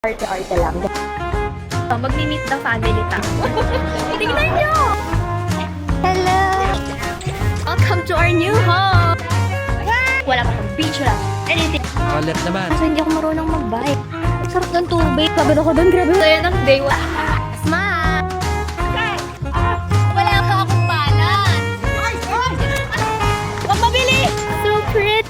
Arte-arte lang. Mag-meet the family tayo. Tingnan nyo! Hello! Welcome to our new home! Wala pa pang beach, wala anything. Kalat naman. Kasi hindi ako marunong mag-bike. Sarap ng tubig. Pagod ako doon, grabe. So yun ang day 1. Smile! Wala pa akong balan. Huwag mabili! So pretty!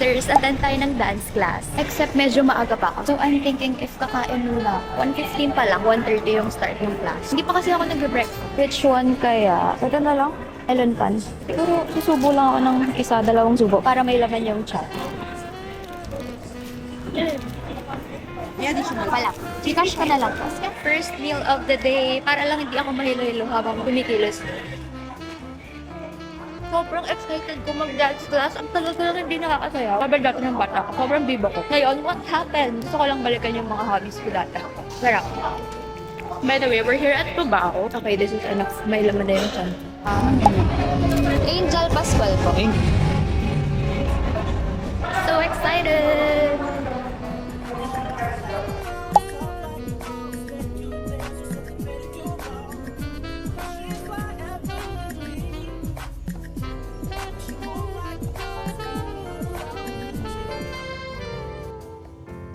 Sisters, attend tayo ng dance class. Except medyo maaga pa ako. So I'm thinking if kakain muna. 1:15 pa lang, 1:30 yung start ng class. Hindi pa kasi ako nag-breakfast. Which one kaya? Ito na lang. Elon pan. Siguro susubo lang ako ng isa, dalawang subo para may laman yung chat. Wala. Gcash ka na lang. First meal of the day para lang hindi ako mahilo-hilo habang kumikilos. Sobrang excited ko mag-dance class. Ang tagal ko lang hindi nakakasaya. Sabi dati ng bata ko, sobrang bibo ko. Ngayon, what happened? Gusto ko lang balikan yung mga hobbies ko dati. Sarap. By the way, we're here at Tubao. Okay, this is enough. May laman na yung chan. Angel Pascual po. So excited!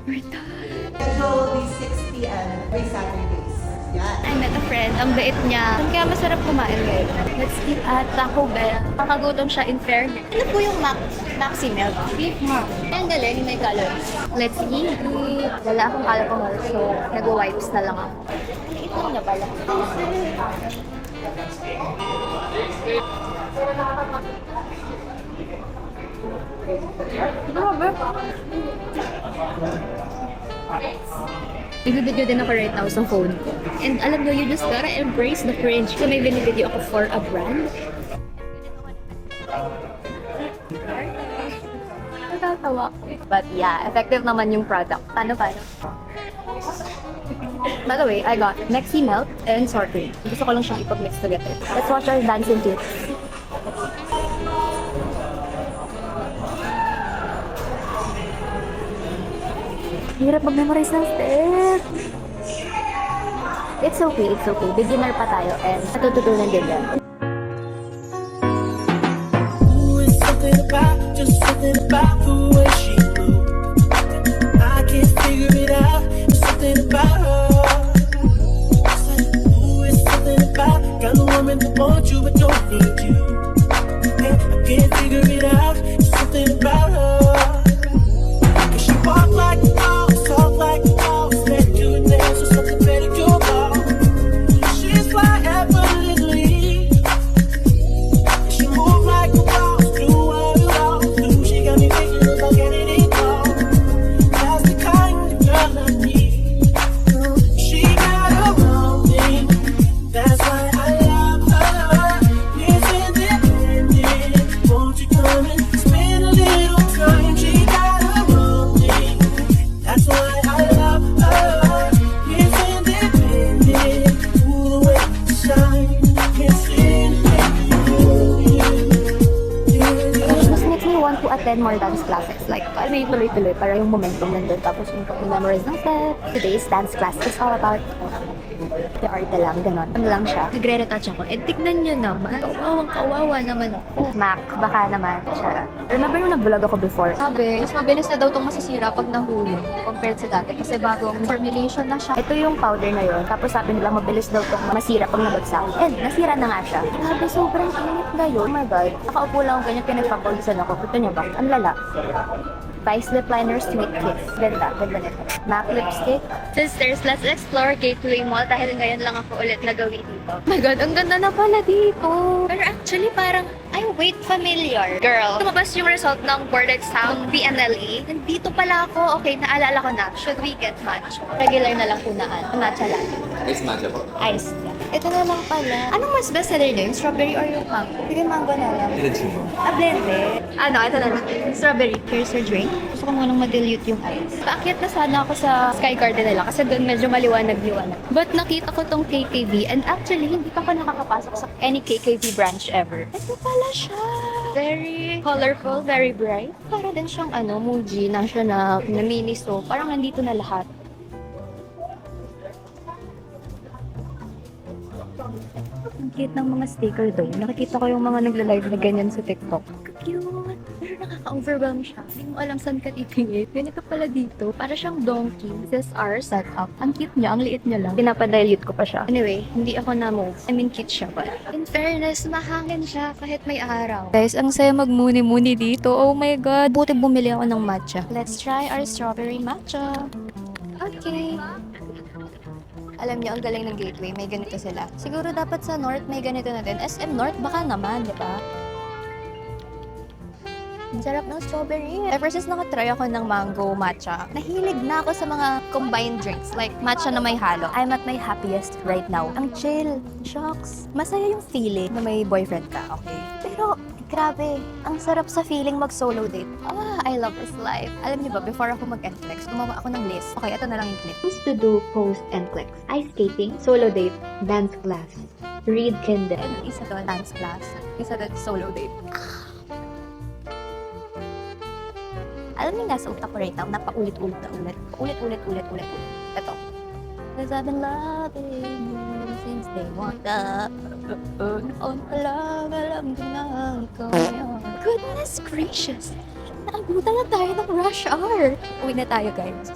We're done. Schedule will be 6 p.m. every Saturdays. Yan. I met a friend. Ang bait niya. Kaya masarap kumain ngayon. Let's eat at Taco Bell. Nakagutom siya in fairness. Ano po yung Maxi Milk? Beef Mac. Ang galing, may calories. Let's eat. Wala akong alcohol, so nag-wipes na lang ako. Liit lang niya pala. Grabe. Nag-video din ako right now sa phone ko. And alam nyo, you just gotta embrace the cringe. So may binibideo ako for a brand. Natatawa ko. But yeah, effective naman yung product. Paano? By the way, I got Maxi Melt and Sorting. Gusto ko lang siyang ipag-mix together. Let's watch our dancing tips. Hirap mag-memorize ng step. It's okay. Beginner pa tayo and natututunan din yan. It's something about the way she moves. I can't figure it out. It's something about her. It's something about got a woman that wants you but don't need you. And I can't figure it out. It's something about her. 'Cause she walk like a boss, talk like a boss, let you dance with something better you know. She's fly effortlessly. She move like a boss, do what you want to. She got me thinking about getting it on. That's the kind of girl I need. She got her own thing. That's why I love her. It's independent. Won't you come and spend a little time? She got her own thing. That's why I love her. It's independent. Ooh, the way you shine. It's Which just makes me want to attend more dance classes. Like, alam mo yung tuloy-tuloy para yung momentum nandun. Tapos yung pag-memorize ng step. Today's dance class is all about the arte lang, gano'n. Ano lang siya. Nagre-retouch ako. Eh, tignan nyo naman. Kawawang-kawawa naman ako. Mac, baka naman siya. Remember nung nag-vlog ako before? Sabi, mas mabilis na daw itong masisira pag nahulog compared sa dati. Kasi bagong formulation na siya. Ito yung powder na yun. Tapos sabi nila, mabilis daw itong masira pag nabagsak. And nasira na nga siya. Grabe, sobrang init na yun. Oh my God. Nakaupo lang ako ganyan, pinagpapawisan ako. Gusto niya ba? Ang lala. Vice Lip Liner Sweet Kiss. Ganda nito. MAC lipstick. Sisters, let's explore Gateway Mall dahil ngayon lang ako ulit nagawi dito. Oh my God, ang ganda na pala dito. Pero actually parang, ay wait, familiar. Girl, lumabas yung result ng board exam, PNLE. Nandito pala ako. Okay, naalala ko na. Should we get matcha? Regular na lang punaan. Matcha lang. Ice matcha po. Ice. Ito na lang pala. Anong mas bestseller nyo? Yung strawberry or yung mango? Sige, mango na lang. Blended. Ito na lang. Strawberry. Here's your drink. Gusto ko munang ma-dilute yung ice. Paakyat na sana ako sa Sky Garden nila kasi doon medyo maliwanag-liwanag. But nakita ko tong KKV and actually hindi pa ako nakakapasok sa any KKV branch ever. Ito pala siya. Very colorful, very bright. Para din siyang Muji National na mini so. Parang nandito na lahat. Ang cute ng mga sticker doon. Nakikita ko yung mga nagla-live na ganyan sa TikTok. Cute! Pero nakaka-overwhelm siya. Hindi mo alam saan ka titingin. Ganito pala dito. Para siyang donkey. This is our setup. Ang cute niya. Ang liit niya lang. Pinapadilute ko pa siya. Anyway, hindi ako na-move. I mean, cute siya. But in fairness, mahangin siya kahit may araw. Guys, ang saya magmuni-muni dito. Oh my God. Buti bumili ako ng matcha. Let's try our strawberry matcha. Okay. Alam niyo, ang galing ng Gateway, may ganito sila. Siguro dapat sa North may ganito na din. SM North, baka naman, di ba? Ang sarap ng strawberry. Ever since nakatry ako ng mango matcha, nahilig na ako sa mga combined drinks. Like, matcha na may halo. I'm at my happiest right now. Ang chill. Shocks. Masaya yung feeling na may boyfriend ka, okay? Pero, grabe, ang sarap sa feeling mag-solo date. I love this life. Alam niyo ba, before ako mag-NCLEX, gumawa ako ng list. Okay, ito na lang yung clip. Things to do post NCLEX. Ice skating, solo date, dance class, read Kindle. And isa doon, dance class. Isa doon, solo date. Alam niyo, nasa utak ko right now, napaulit-ulit na ulit. Ulit. Ito. Cause I've been loving you since day one. Noon pa lang, alam ko na ikaw yun. Goodness gracious! Naabutan na tayo ng rush hour. Uwi na tayo, guys.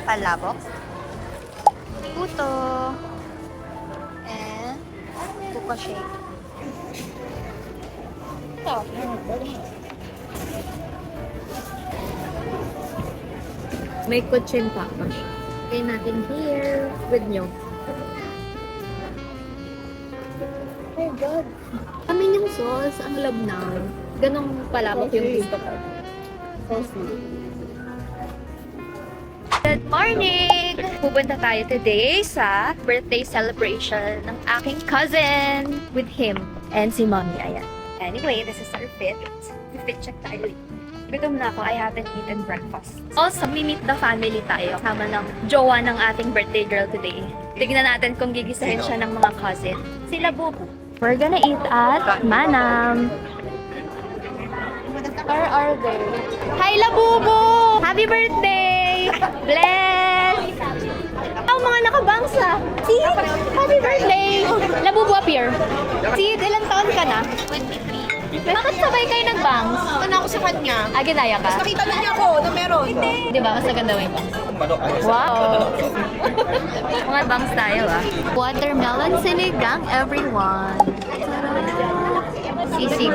Palabok. Puto. And buko shake. Ito. May kutsing papa siya. Kaya natin here with nyo. Oh my God. Kami yung sauce, ang labnaw. Ganong palabok yung gusto ko. So sweet. Good morning! Pupunta tayo today sa birthday celebration ng aking cousin with him and si mommy. Ayan. Anyway, this is our fit. Fit check tayo. Gutom na ako. I haven't eaten breakfast. Also, meet the family tayo. Sama ng jowa ng ating birthday girl today. Tignan natin kung gigisahin siya ng mga cousin. Sila Bubu. We're gonna eat at Manam. Where are they? Hi, Labubu! Happy birthday! Bless! Ang mga nakabangsa! See? Happy birthday! Labubu appear. See, ilang taon ka na? 23. Bakit sabay kayo nag-bangs? Ano ako sa kanya? Ginaya ka? Nakita na niya ako na meron. Di ba? Mas maganda mo yung bangs. Wow! Mga bangs tayo Watermelon sinigang, everyone! Sisig.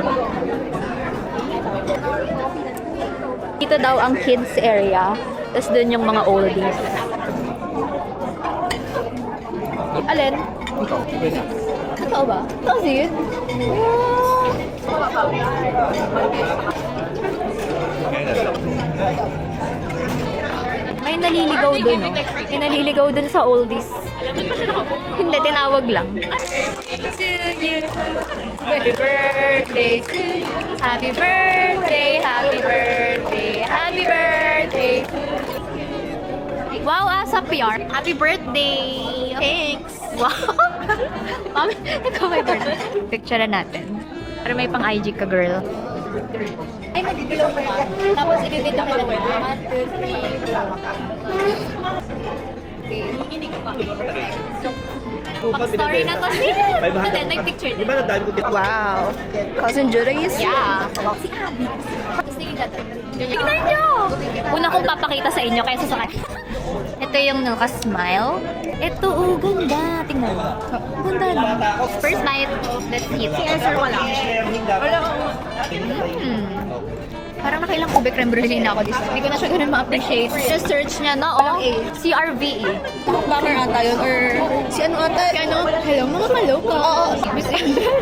Dito daw ang kids area. Tapos dun yung mga oldies. Alin? Totoo ba? Kasi may naliligaw dun, no? May naliligaw dun sa oldies. Hindi, tinawag lang. Happy birthday to you. Happy birthday, happy birthday, happy birthday to you. Wow, asa PR. Happy birthday. Thanks. Wow. Mami, ikaw may turn. Picture natin. Para may pang IG ka, girl. Ay, mag-glow mo ka. Tapos ibibito ka lang. 1, 2, 3. Pag-story na to siya. Hindi, nag-picture din. Wow. Cousin Juris? Yeah. Si Abby. Tapos tingnan nyo! Una kong papakita sa inyo kaysa sa kanya. Ito yung naka-smile. Ito, ganda. Tingnan mo. Ganda na. First bite. Let's eat. Si-answer ko lang. Parang nakailang ube creme brulee na ako dito. Hindi ko na siya ganun ma-appreciate. Just search niya na, CRVE. Banger ata yun or si ano ata? Si ano? Hello, mga kaloka. Oo. Miss Ender.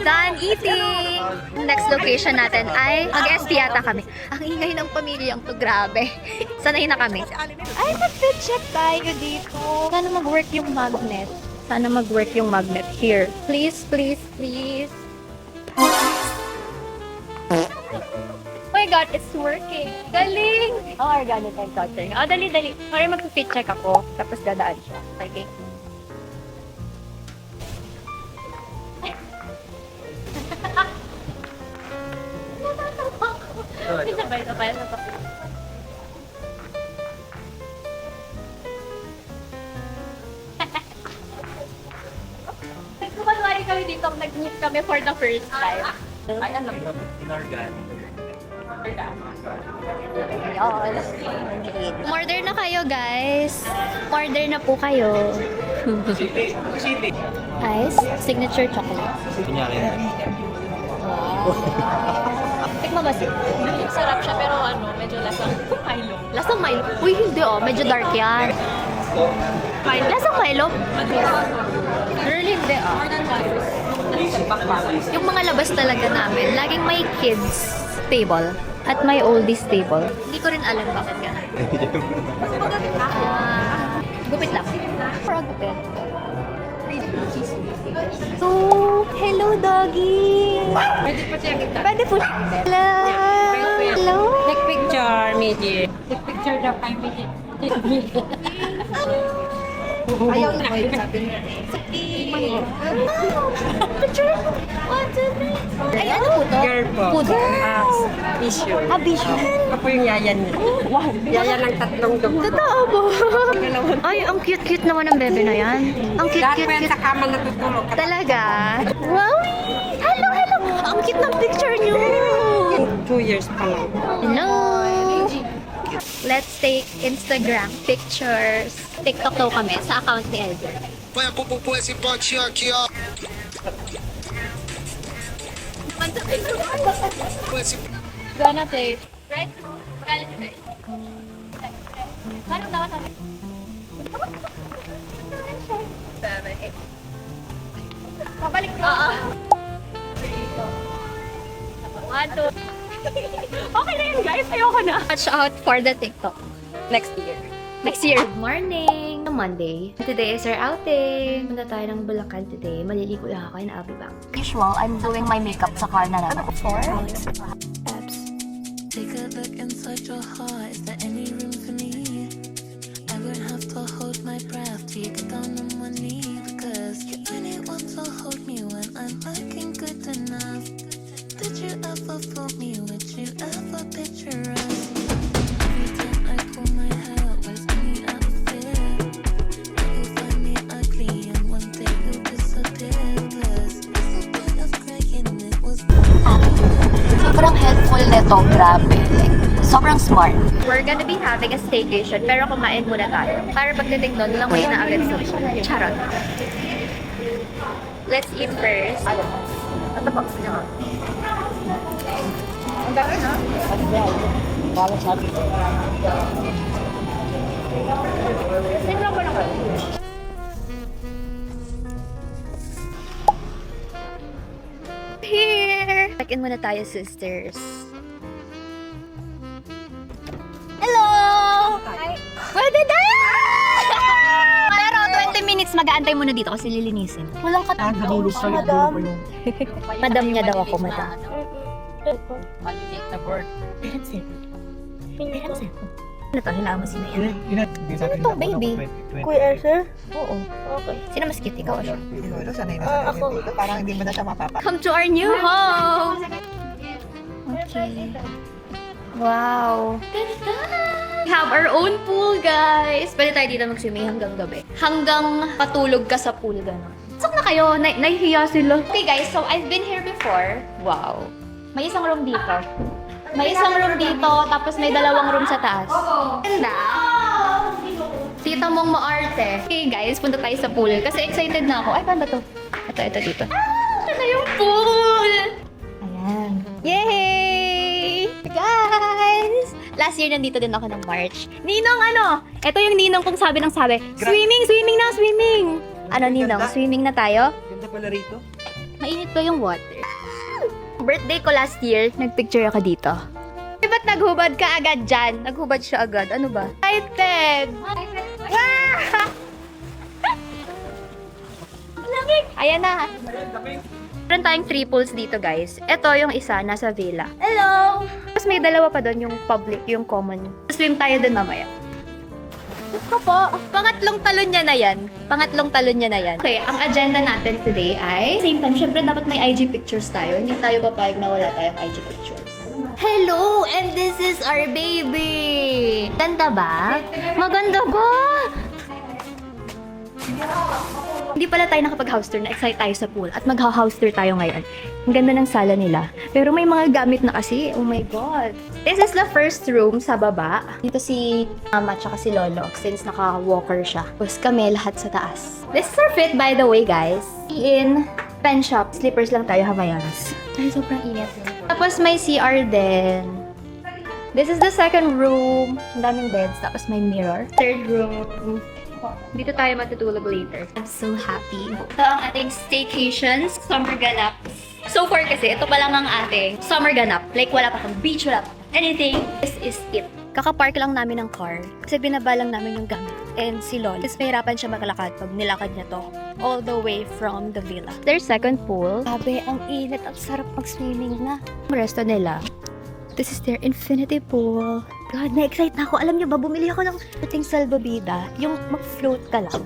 Done eating! Next location natin ay mag-ST yata kami. Ang ingay ng pamilyang to, grabe. Sanay na kami. Ay, mag-fit check tayo dito. Sana mag-work yung magnet. Sana mag-work yung magnet. Here. Please, please, please. Oh my God, it's working. Galing! Oh, organic and touching. Oh, dali, dali. Sorry, mag-fit check ako. Tapos dadaan siya. Okay. Sabay. Kung kunwari kami dito, nag-meet kami for the first time. Ay, alam mo. Order na kayo, guys. Order na po kayo. Ice, signature chocolate. Tikma ba siya? Sarap siya pero medyo lasang Milo. Lasang Milo? Uy, hindi medyo dark yan. Lasang Milo? Really, hindi Yung mga labas talaga namin, laging may kids table at may oldies table. Hindi ko rin alam bakit yan. Gupit lang. For a gupit. So, hello doggy! Pwede pa siya kita. Pwede po. Hello! Hello! Take picture, Miji. Take picture daw kay Miji. Ayaw na. Picture! 1, 2, 3. Ay, ano po to? Girl po. Food. Issue. Bisyo. Ako yung yaya niya. Wow. Yaya ng tatlong dugo. Totoo po. Ay, ang cute-cute naman ng bebe na yan. Ang Lahat po yan cute-cute. sa kama natutulog. Talaga? Wow! Hello, hello! Ang cute ng picture niyo! 2 years pa lang. Hello! Let's take Instagram pictures. TikTok daw kami sa account ni Elder. Põe esse potinho aqui, ó. Põe esse Gana tayo. Right? Paano daw sabi? 7, 8. Pabalik ko. 1, 2. Okay na yun, guys. Ayoko na. Watch out for the TikTok. Next year. Next year. Good morning! Monday. Today is our outing. Punta tayo ng Bulacan today. Maliligo lang ako in Abbey Bank. Usual, I'm doing my makeup sa car na lang. For abs. Take a look inside your heart. Is there any room for me? I won't have to hold my breath till you get down on one knee. Because you only want to hold me when I'm looking good enough. Did you ever fool me? Would you ever picture us? Every time I pull my hair out, was me out of fear. You'll find me ugly and one day you'll disappear. Cause what's the point of crying? It was Sobrang helpful nito, grabe. Like, sobrang smart. We're gonna be having a staycation, pero kumain muna tayo. Para pagdating doon, lang may na agad sa charot. Let's eat first. Ito box niya. Ang dami na. Tingnan ko lang. Here! Check-in muna tayo, sisters. Hello! Hi! Pwede na! Pero 20 minutes mag-aantay muna dito kasi lilinisin. Walang katulog sa madam. Madam niya daw ako, madam. Ano to? Hilaan mo sino yan? Ano to, baby? Kuya sir? Oo. Okay. Sino mas cute? Ikaw o siya? Siguro sanay na sanay ako. dito. Parang hindi mo na siya mapapa. Come to our new home! Okay. Wow. We have our own pool, guys. Pwede tayo dito mag-swimming hanggang gabi. Hanggang patulog ka sa pool, gano'n. Pasok na kayo. Nahihiya sila. Okay, guys. So, I've been here before. Wow. May isang room dito. May isang room dito, tapos may dalawang room sa taas. Ganda. Tita mong maarte. Okay, guys. Punta tayo sa pool. Kasi excited na ako. Ay, paano ba to? Ito dito. Ito na yung pool! Ayan. Yay! Guys! Last year, nandito din ako ng March. Ninong, ano? Ito yung ninong kong sabi ng sabi. Swimming na, swimming! Ano, ninong? Swimming na tayo? Ganda pala rito. Mainit pa yung water. Birthday ko last year, nagpicture ako dito. Eh, ba't naghubad ka agad dyan? Naghubad siya agad. Ano ba? Excited! Ah! Lamig! Ayan na. Meron tayong 3 pools dito, guys. Ito yung isa, nasa villa. Hello! Tapos may dalawa pa doon, yung public, yung common. Swim tayo doon mamaya. Ito po. Pangatlong talon niya na yan. Okay, ang agenda natin today ay same time, syempre dapat may IG pictures tayo. Hindi tayo papayag na wala tayong IG pictures. Hello! And this is our baby! Ganda ba? Maganda ba? Hindi pala tayo nakapag-house tour, na-excite tayo sa pool at mag-house tour tayo ngayon. Ang ganda ng sala nila. Pero may mga gamit na kasi. Oh my God. This is the first room sa baba. Dito si Mama at si Lolo since naka-walker siya. Tapos kami lahat sa taas. This is our fit by the way guys. In pen shop. Slippers lang tayo, Hawaiians. Ay, sobrang init. Tapos may CR din. This is the second room. Ang daming beds. Tapos may mirror. Third room. Dito tayo matutulog later. I'm so happy. Ito ang ating staycations, summer ganap. So far kasi, ito pa lang ang ating summer ganap. Like, wala pa kang beach, wala pa anything. This is it. Kakapark lang namin ng car kasi binaba lang namin yung gamit. And si Lolo, kasi mahirapan siya maglakad pag nilakad niya to all the way from the villa. Their second pool. Sabi, ang init. Ang sarap mag-swimming na. Ang resto nila. This is their infinity pool. God, na-excite na ako. Alam niyo ba, bumili ako ng ating salbabida. Yung mag-float ka lang.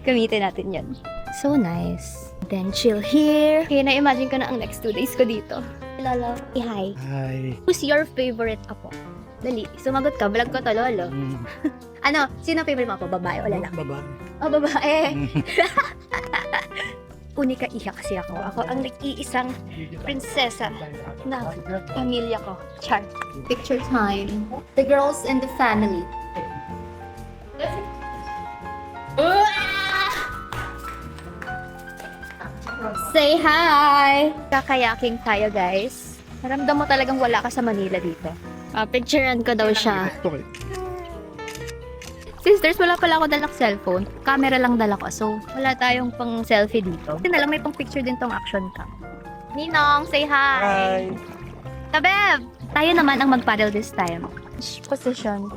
Gamitin natin yan. So nice. Then chill here. Okay, na-imagine ko na ang next 2 days ko dito. Lolo, say hi. Hi. Who's your favorite apo? Dali, sumagot ka. Vlog ko to, Lolo. Ano, sino favorite mo apo? Babae o lalaki? Babae. Oh, babae. Unika iha kasi ako. Ako ang nag-iisang prinsesa na pamilya ko. Char. Picture time. The girls and the family. Say hi! Kakayaking tayo, guys. Naramdam mo talagang wala ka sa Manila dito. Picturean ko daw siya. Sisters, wala pala ako dalang cellphone. Camera lang dala ko. So, wala tayong pang selfie dito. Hindi na lang may pang picture din tong action cam. Ninong, say hi! Hi. Tabeb! Tayo naman ang mag-paddle this time. Position.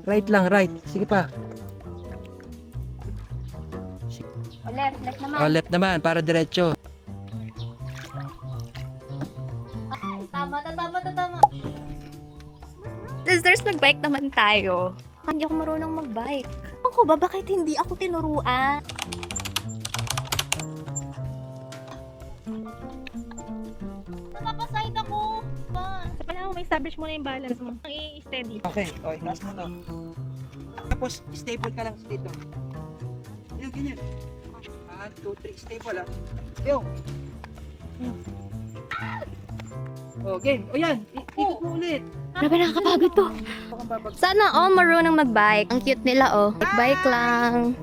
Right lang, right. Sige pa. Left naman. Oh, left naman, para diretso. Tama. Sisters, nag-bike naman tayo. Hindi ako marunong mag-bike. Ako ba? Bakit hindi ako tinuruan? Napapaside ako. Kailangan mo may establish mo na yung balance mo. I-steady. Okay, okay, taas mo to. Tapos, stable ka lang dito. Yung ganyan. 1, 2, 3, stable ah. Yung. Oh, game. O yan, ikot mo ulit. Grabe, nakakapagod to. Sana all marunong mag-bike. Ang cute nila, oh. Bike lang.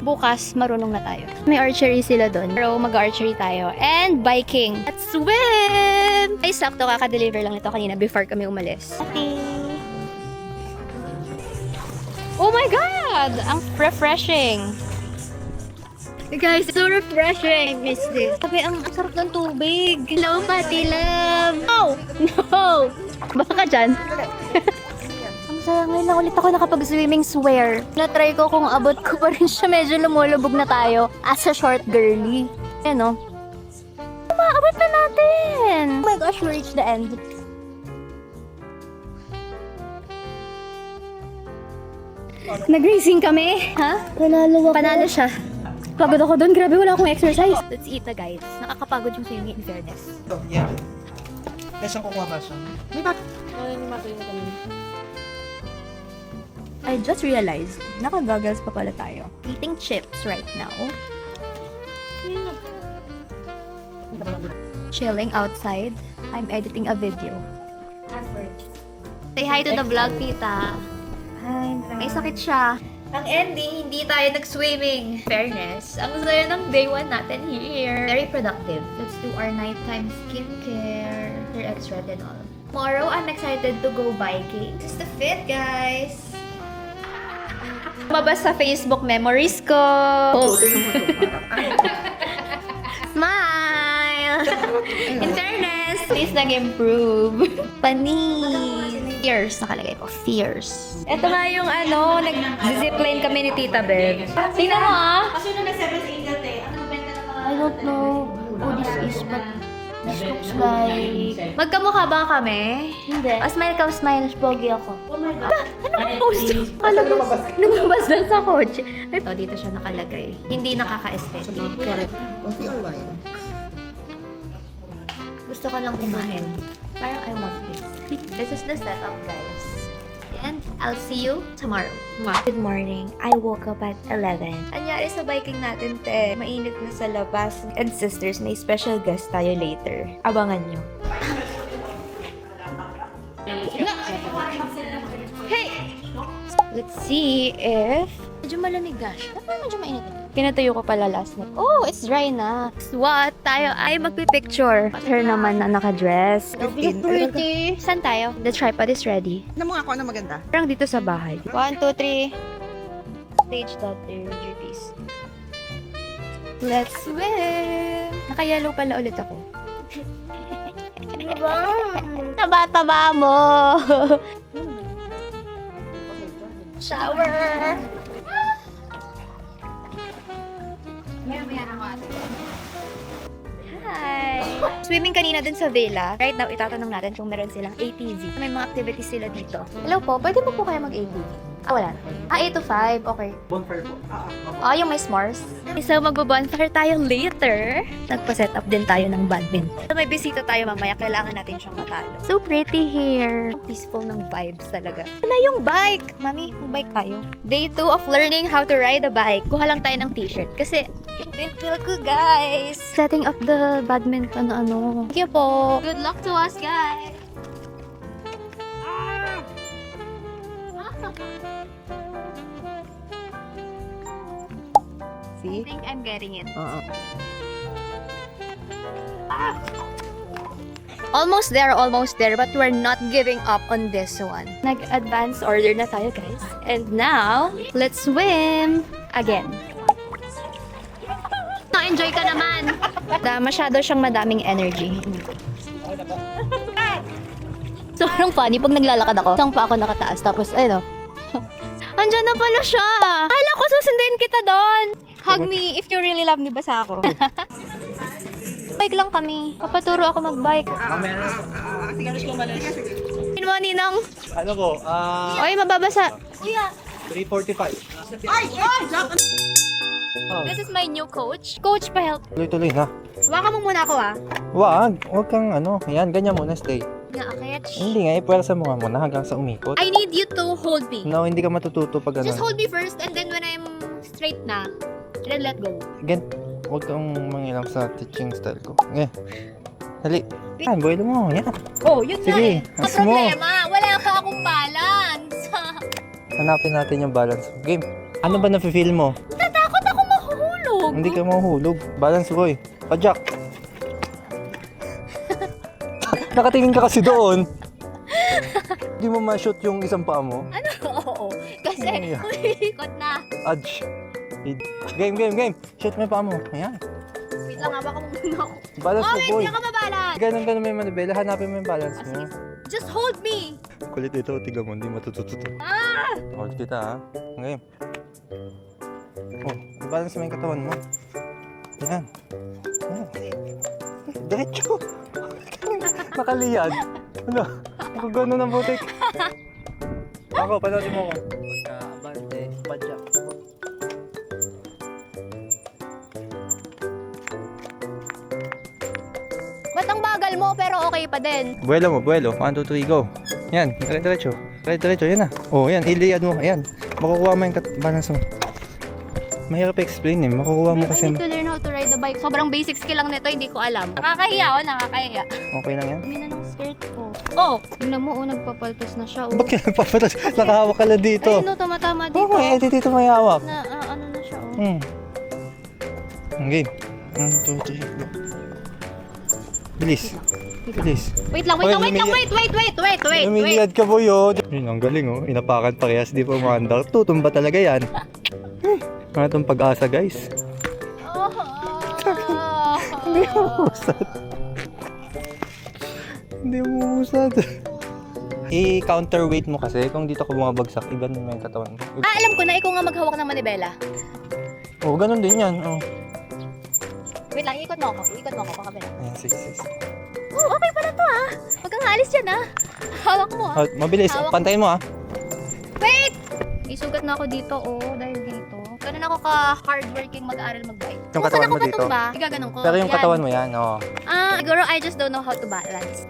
Bukas, marunong na tayo. May archery sila doon. Pero mag-archery tayo. And biking. Let's swim! Ay, sakto, kaka-deliver lang ito kanina before kami umalis. Oh my God! Ang refreshing. Guys, so refreshing. Miss this. Sabi, ang sarap ng tubig. Hello, Pati Love. No! Baka dyan. Ang saya, ngayon lang ulit ako nakapag-swimming, swear. Na-try ko kung abot ko pa rin siya. Medyo lumulubog na tayo as a short girly. Ayan, no? Maabot na natin! Oh my gosh, we reached the end. Nag-racing kami. Ha? Panalo siya. Pagod ako doon. Grabe, wala akong exercise. Let's eat na, guys. Nakakapagod yung swimming in fairness. Ito, yan. Lesson kukuha maso. May bak. I just realized, naka-goggles pa pala tayo. Eating chips right now. Chilling outside. I'm editing a video. Say hi to the vlog, tita. Hi. May sakit siya. Ang ending, hindi tayo nag-swimming. Fairness, ang saya ng day 1 natin here. Very productive. Let's do our nighttime skincare. Hair extract and all. Tomorrow, I'm excited to go biking. This is the fit, guys. Mabas sa Facebook memories ko. Smile! In fairness, please nag-improve. Panis. Fierce, nakalagay ko. Fierce. Ito nga yung nag-zipline kami ni Tita Bev. Tingnan mo ah! Kasi nung nag-7 sa Angel Tay, ano benta na mga... I don't know who this is, but This looks like... Magkamukha ba kami? Hindi. Smile ka, smile. Pogi ako. Oh my God. Ano post? Lumabas lang sa kotse. Ito, dito siya nakalagay. Hindi nakaka-aesthetic. Correct. Coffee or wine? Gusto ko lang kumain. Parang I want this. This is the setup, guys. And I'll see you tomorrow. Good morning. I woke up at 11. Anyari sa biking natin, te. Mainit na sa labas. And sisters, may special guest tayo later. Abangan nyo. Hey! Let's see if... Medyo malamig na siya. Dapat medyo mainit. Pinatuyo ko pala last night. Oh, it's dry na. What? Tayo ay magpipicture. Her naman na nakadress. Pretty. Saan tayo? The tripod is ready. Ano mga ako na maganda? Parang dito sa bahay. 1, 2, 3. Stage that there, GPs. Let's swim! Naka-yellow pala ulit ako. Taba-taba mo! Shower! Hi! Swimming kanina dun sa villa. Right now, itatanong natin kung meron silang ATV. May mga activities sila dito. Hello po, pwede mo po kayo mag-ATV? Wala. 8 to 5, okay. Bonfire po. Yung may s'mores. So, magbo-bonfire tayo later. Nagpa-set up din tayo ng badminton. So, may bisita tayo mamaya. Kailangan natin siyang matalo. So pretty here. Peaceful ng vibes talaga. Wala yung bike. Mami, mag-bike tayo. Day 2 of learning how to ride a bike. Kuha lang tayo ng t-shirt. Kasi, it didn't feel good, guys. Setting up the badminton, Thank you po. Good luck to us, guys. I See? think I'm getting it. Almost there, but we're not giving up on this one. Nag-advance order na tayo, guys. And now, let's swim again. Na-enjoy ka naman. Masyado siyang madaming energy. Sobrang funny pag naglalakad ako. Saan pa ako nakataas, tapos ayun. Andyan na pala siya. Kala ko susundin kita doon. Hug me if you really love me, basa ako. Bike lang kami. Papaturo ako mag-bike. Mo, Ninong. Ano po? Oy, mababasa. 3:45. This is my new coach. Coach, pa-help. Tuloy-tuloy na. Waka mo muna ako, ah. Huwag kang yan, ganyan muna, stay. Naakit. Hindi nga, ipwersa mo nga muna hanggang sa umikot. I need you to hold me. No, hindi ka matututo pag Just hold me first, and then when I'm straight na, then let go. Huwag kang mangilang sa teaching style ko. Dali. Yan, boil mo. Yan. Oh, yun Sige, na eh. Ang as mo. problema, wala ka akong balance. Hanapin natin yung balance. Game. Ano ba na-feel mo? Tatakot ako mahuhulog. Hindi ka mahuhulog. Balance, boy. Pajak. Nakatingin ka kasi doon. Hindi mo ma-shoot yung isang paa mo. Ano? Oo. Kasi, Ay. umiikot na. Adj. Game. Shoot mo yung paa mo. Ayan. Wait lang, haba ka muna ako. Balance mo, Wait, boy. hindi ako mabalance. Ganun may manibela. Hanapin mo yung balance mo. Just hold me. Kulit ito. Tignan mo. Hindi matututo. Hold kita, ha? Game. Balance mo yung katawan mo. Yan. Diretso. Nakaliyad. Ano? Ako gano'n ang butik. Ako, panoodin mo ko. Pagka-abante, padyak. Ba't ang bagal mo pero okay pa din? Buwelo mo, buwelo. 1, 2, 3, go. Yan, diretso. Diretso, yan na. Yan, iliyad mo. Ayan. Makukuha mo yung balance mo. Mahirap explain eh. Makukuha mo kasi. I need to learn how to ride the bike. Sobrang basic skill lang nito, hindi ko alam. Nakakahiya. Okay lang yan? Dami na ng skirt ko. Oh! Tignan mo, nagpapaltos na siya. Ba't ka nagpapatas? Nakahawak ka lang dito. Ay, no, tumatama dito. Okay, dito may hawak. Ano na siya, Okay. 1, 2, 3, go. Bilis. Wait lang. Lumiliyad ka, boy, oh. Yun, ang galing, oh. Inapakan parehas, di pa umaandar. Tutumba talaga yan. Ano itong pag-asa, guys? Hindi mo usad. I-counterweight mo kasi. Kung dito ka bumabagsak, i-ganon mo yung katawan mo. Alam ko na, ikaw nga maghawak ng manibela. Ganon din yan. Wait lang, ikot mo ako. Pakabila. Ayan, sige. Oh, okay pala to ah. Huwag kang alis dyan ah. Hawak mo ah. Oh, mabilis. Hawak. Pantayin mo Wait! May sugat na ako dito, dahil dito. Ganun ako ka-hardworking mag-aaral mag-bike. Yung katawan mo dito? Igaganong ko. Pero yung Yan. katawan mo yan, oo. Siguro I just don't know how to balance.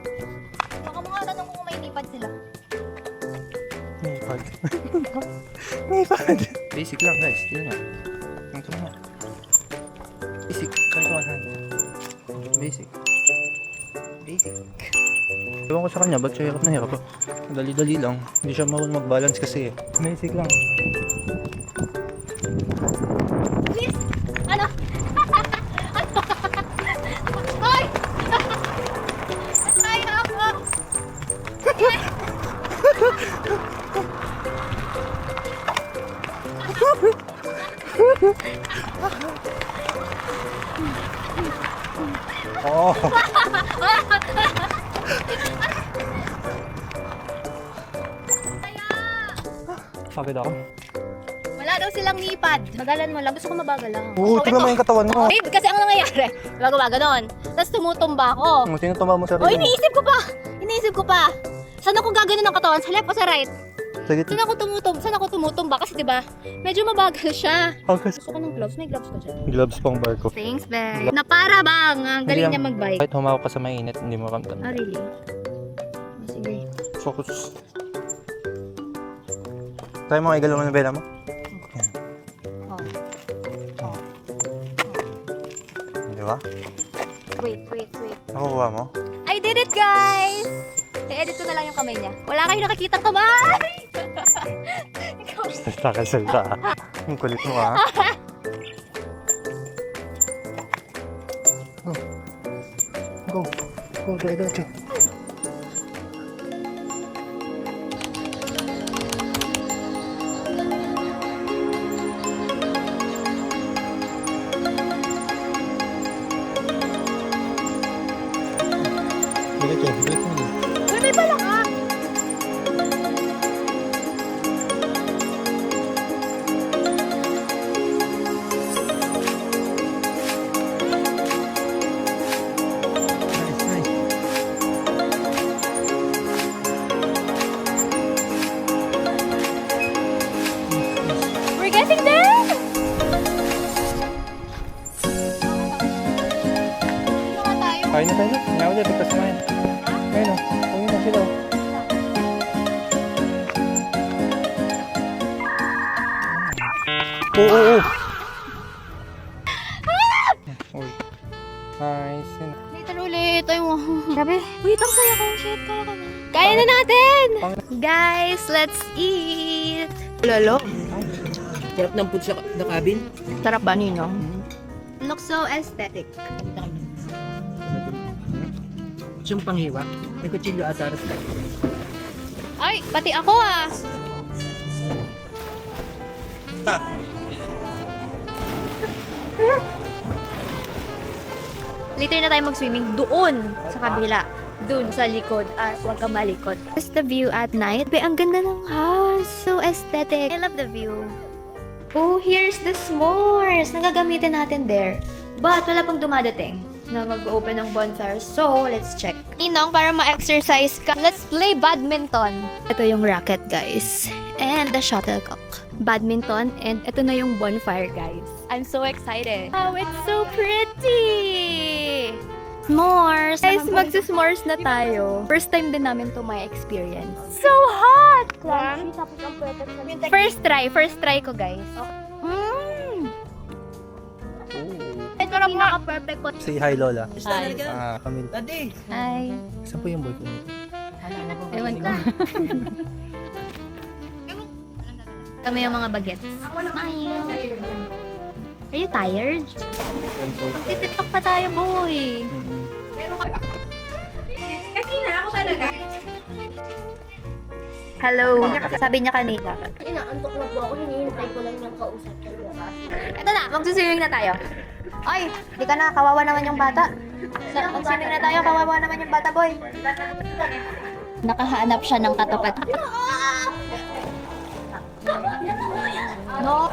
Baka mga tanong ko kung may lipad sila. Maypad. Maypad. Basic lang guys. Yun nga. Ito nga. Basic. Kaltuanan. Basic. Basic. Ewan ko sa kanya, ba't siya hirap na hirap? Dali-dali lang. Hindi siya marunong mag-balance kasi eh. Basic lang. Please! Ano? Hoy! Ay, ako! Oo. Pagod ako. Wala daw silang lipad. Bagalan mo lang. Gusto ko mabagal lang. Oo, tingnan mo yung katawan mo. Wait, kasi ang nangyayari, bago ganon. Tapos tumutumba ako. Tinutumba mo sa O, rin. iniisip ko pa! Iniisip ko pa! Saan ako gaganon ng katawan? Sa left o sa right? Sa gitna. Saan ako tumutumba? Kasi diba, medyo mabagal siya. Pagod. Gusto ko ng gloves. May gloves ka dyan. Gloves pang barko. Thanks, babe. Na para bang, ang galing Hindi niya magbike. Kahit humawak ka sa mainit, hindi mo ramdam. Ah, really? Sige. Focus. Try mo igalaw mo ng bela mo. Yan. Oh. Di ba? Wait. Nakukuha mo? I did it, guys! I-edit ko na lang yung kamay niya. Wala kayo nakikita kamay! Ikaw. Salta. Ang kulit mo ah. Go. Go, diretso. Diretso mo. Uy, may pala ka! Nice. We're getting there! Kain na tayo. Ngayon ulit, pagkas na yan. Ngayon o. Kung na sila o. Oo. Uy. Nice. Later ulit. Ay, wow. Grabe. Wait, ang saya ko. Shit, kaya ka na. Kaya na natin! Guys, let's eat! Lolo. Sarap ng food sa cabin. Sarap ba ninong? Looks so aesthetic. Yung panghiwa. May kutsilyo at aras ka. Ay, pati ako ah! Later na tayo mag-swimming doon sa kabila. Doon sa likod. Huwag kang malikod. Just the view at night. Be, ang ganda ng house. So aesthetic. I love the view. Oh, here's the s'mores. Nagagamitin natin there. But wala pang dumadating na mag-open ng bonfire. So, let's check. Ninong, para ma-exercise ka, let's play badminton. Ito yung racket, guys. And the shuttlecock. Badminton. And ito na yung bonfire, guys. I'm so excited. Oh, it's so pretty! S'mores! Guys, magsa-s'mores na tayo. First time din namin to my experience. So hot! First try ko, guys. Ito lang pinaka-perfect ko. Say hi, Lola. Hi. Camille. Daddy! Hi. Saan po yung boyfriend mo? Ewan ko. Kami yung mga bagets. Smile. Are you tired? Magtititok pa tayo, boy. Hello. Sabi niya kanina. Inaantok na po ako, hinihintay ko lang yung kausap ko. Ito na, magsuswimming na tayo. Ay, di ka na, kawawa naman yung bata. Mag-swimming na tayo, kawawa naman yung bata, boy. Nakahanap siya ng katapat. No.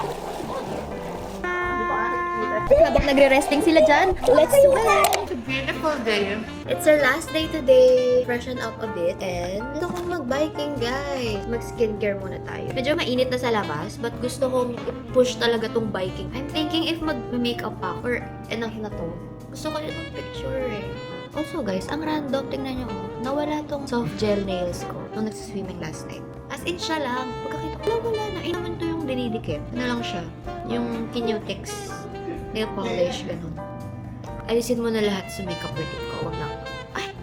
Habang nagre-resting sila dyan, let's swim! Beautiful day. It's our last day today. Freshen up a bit. And gusto kong mag-biking, guys. Mag-skincare muna tayo. Medyo mainit na sa labas, but gusto kong i-push talaga tong biking. I'm thinking if mag-makeup pa or enough na to. Gusto ko yung picture eh. Also guys, ang random. Tingnan nyo oh. Nawala tong soft gel nails ko nung nagsiswimming last night. As in siya lang. Pagkakita ko, wala na. Inaman to yung dinidikit. Ano lang siya? Yung Kinetics nail polish, ganun. Alisin mo na lahat sa makeup routine ko. Huwag lang.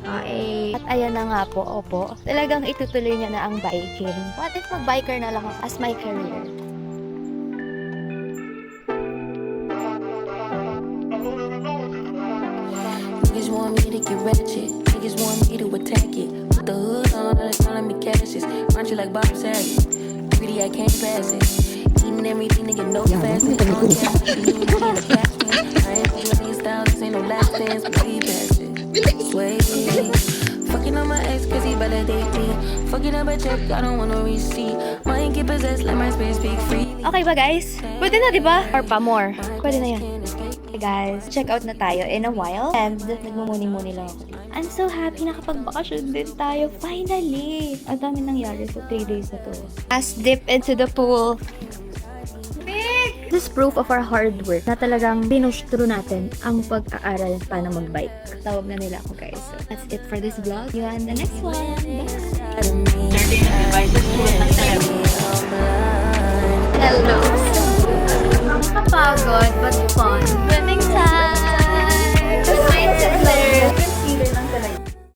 Ay, At ayan na nga po, opo. Talagang itutuloy niya na ang biking. What if mag-biker na lang ako as my career? Niggas want me to get ratchet. Niggas want me to attack it. Put the hood on, all they calling me Cassius. Aren't you like Bob Saget? Greedy, I can't pass it. Eating everything, nigga, no fasting. I don't care what you do, in the captain. I ain't no style, this ain't no last dance, but we pass it. Sway. Fucking on my ex, cause he validate me. Fucking up a check, I don't want no receipt. Mind get possessed, let my space speak freely. Okay ba guys? Pwede na, di ba? Or pa more? Pwede na yan. Okay guys, check out na tayo in a while. And nagmumuni-muni lang ako. I'm so happy nakapag-bakasyon din tayo. Finally! Ang dami nangyari sa 3 days na to. As dip into the pool. This is proof of our hard work na talagang pinush through natin ang pag-aaral paano mag-bike. Tawag na nila ako guys. So, that's it for this vlog. See you on the next one. Bye! Hello! Nakapagod but fun.